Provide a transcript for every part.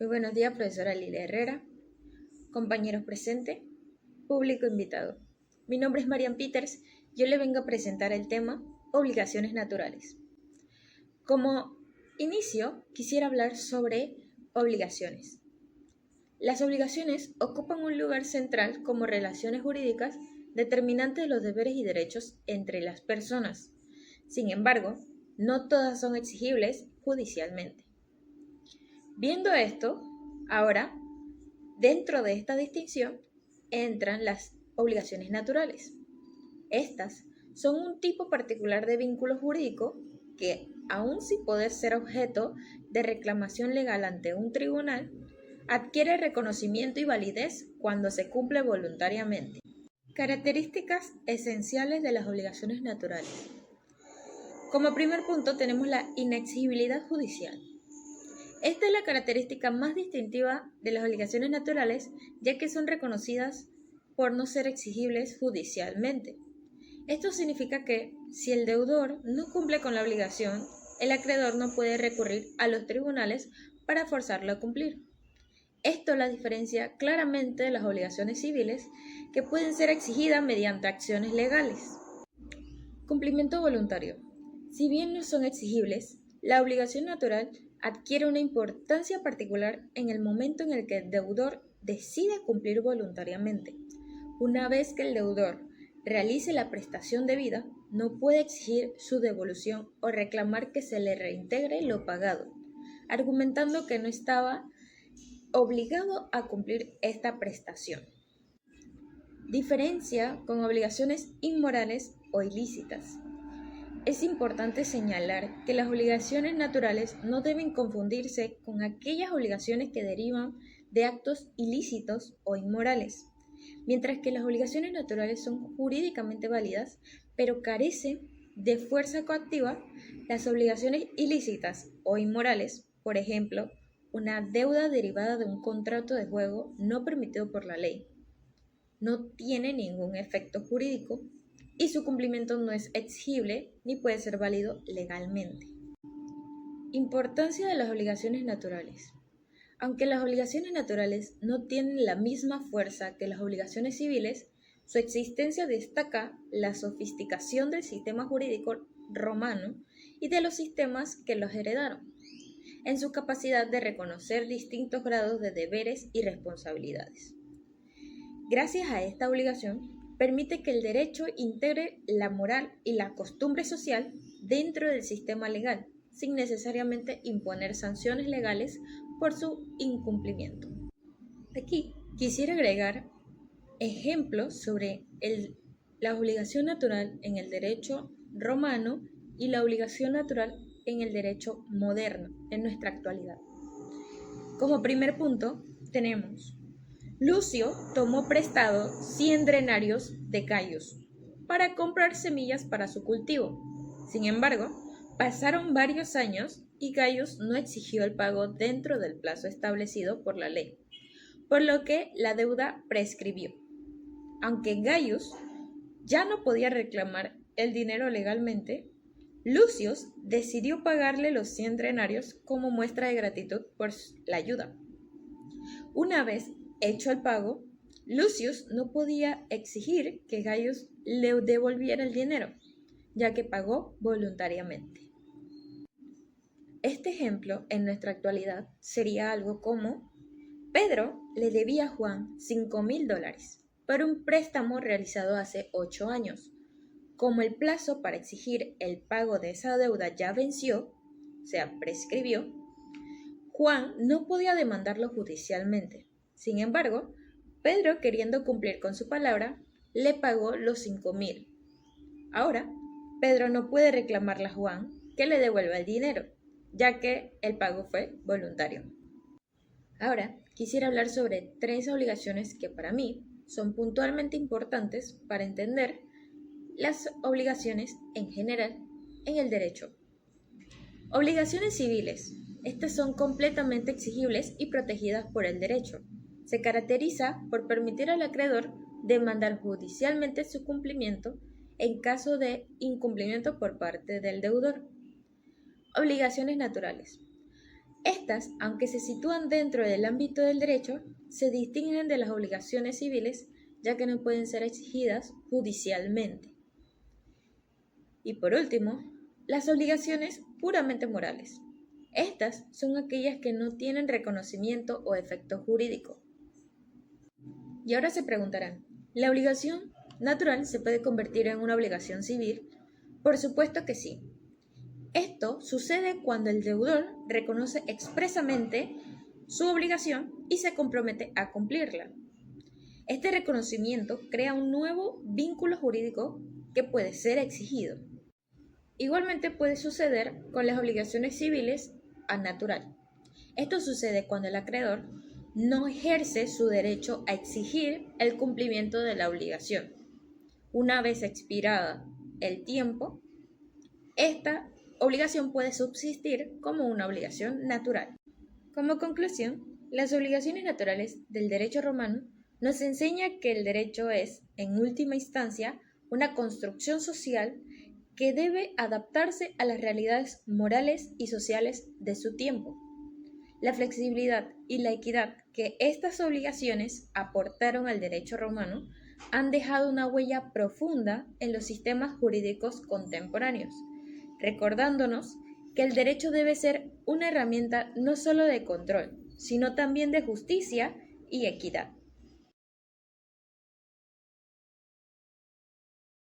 Muy buenos días, profesora Lilia Herrera, compañeros presentes, público invitado. Mi nombre es Marian Peters, yo le vengo a presentar el tema obligaciones naturales. Como inicio, quisiera hablar sobre obligaciones. Las obligaciones ocupan un lugar central como relaciones jurídicas determinantes de los deberes y derechos entre las personas. Sin embargo, no todas son exigibles judicialmente. Viendo esto, ahora, dentro de esta distinción entran las obligaciones naturales. Estas son un tipo particular de vínculo jurídico que, aun sin poder ser objeto de reclamación legal ante un tribunal, adquiere reconocimiento y validez cuando se cumple voluntariamente. Características esenciales de las obligaciones naturales. Como primer punto tenemos la inexigibilidad judicial. Esta es la característica más distintiva de las obligaciones naturales, ya que son reconocidas por no ser exigibles judicialmente. Esto significa que, si el deudor no cumple con la obligación, el acreedor no puede recurrir a los tribunales para forzarlo a cumplir. Esto la diferencia claramente de las obligaciones civiles, que pueden ser exigidas mediante acciones legales. Cumplimiento voluntario. Si bien no son exigibles, la obligación natural adquiere una importancia particular en el momento en el que el deudor decide cumplir voluntariamente. Una vez que el deudor realice la prestación debida, no puede exigir su devolución o reclamar que se le reintegre lo pagado, argumentando que no estaba obligado a cumplir esta prestación. Diferencia con obligaciones inmorales o ilícitas. Es importante señalar que las obligaciones naturales no deben confundirse con aquellas obligaciones que derivan de actos ilícitos o inmorales, mientras que las obligaciones naturales son jurídicamente válidas, pero carecen de fuerza coactiva. Las obligaciones ilícitas o inmorales, por ejemplo, una deuda derivada de un contrato de juego no permitido por la ley, no tiene ningún efecto jurídico y su cumplimiento no es exigible ni puede ser válido legalmente. Importancia de las obligaciones naturales. Aunque las obligaciones naturales no tienen la misma fuerza que las obligaciones civiles, su existencia destaca la sofisticación del sistema jurídico romano y de los sistemas que los heredaron, en su capacidad de reconocer distintos grados de deberes y responsabilidades. Gracias a esta obligación, permite que el derecho integre la moral y la costumbre social dentro del sistema legal, sin necesariamente imponer sanciones legales por su incumplimiento. Aquí quisiera agregar ejemplos sobre la obligación natural en el derecho romano y la obligación natural en el derecho moderno, en nuestra actualidad. Como primer punto, tenemos: Lucio tomó prestado 100 denarios de Gaius para comprar semillas para su cultivo. Sin embargo, pasaron varios años y Gaius no exigió el pago dentro del plazo establecido por la ley, por lo que la deuda prescribió. Aunque Gaius ya no podía reclamar el dinero legalmente, Lucius decidió pagarle los 100 denarios como muestra de gratitud por la ayuda. Una vez hecho el pago, Lucius no podía exigir que Gaius le devolviera el dinero, ya que pagó voluntariamente. Este ejemplo en nuestra actualidad sería algo como: Pedro le debía a Juan $5,000 por un préstamo realizado hace 8 años. Como el plazo para exigir el pago de esa deuda ya venció, o sea, prescribió, Juan no podía demandarlo judicialmente. Sin embargo, Pedro, queriendo cumplir con su palabra, le pagó los 5,000. Ahora, Pedro no puede reclamarle a Juan que le devuelva el dinero, ya que el pago fue voluntario. Ahora, quisiera hablar sobre 3 obligaciones que para mí son puntualmente importantes para entender las obligaciones en general en el derecho. Obligaciones civiles. Estas son completamente exigibles y protegidas por el derecho. Se caracteriza por permitir al acreedor demandar judicialmente su cumplimiento en caso de incumplimiento por parte del deudor. Obligaciones naturales. Estas, aunque se sitúan dentro del ámbito del derecho, se distinguen de las obligaciones civiles, ya que no pueden ser exigidas judicialmente. Y por último, las obligaciones puramente morales. Estas son aquellas que no tienen reconocimiento o efecto jurídico. Y ahora se preguntarán, ¿la obligación natural se puede convertir en una obligación civil? Por supuesto que sí. Esto sucede cuando el deudor reconoce expresamente su obligación y se compromete a cumplirla. Este reconocimiento crea un nuevo vínculo jurídico que puede ser exigido. Igualmente puede suceder con las obligaciones civiles a natural. Esto sucede cuando el acreedor no ejerce su derecho a exigir el cumplimiento de la obligación. Una vez expirada el tiempo, esta obligación puede subsistir como una obligación natural. Como conclusión, las obligaciones naturales del derecho romano nos enseña que el derecho es, en última instancia, una construcción social que debe adaptarse a las realidades morales y sociales de su tiempo. La flexibilidad y la equidad que estas obligaciones aportaron al derecho romano han dejado una huella profunda en los sistemas jurídicos contemporáneos, recordándonos que el derecho debe ser una herramienta no solo de control, sino también de justicia y equidad.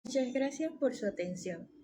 Muchas gracias por su atención.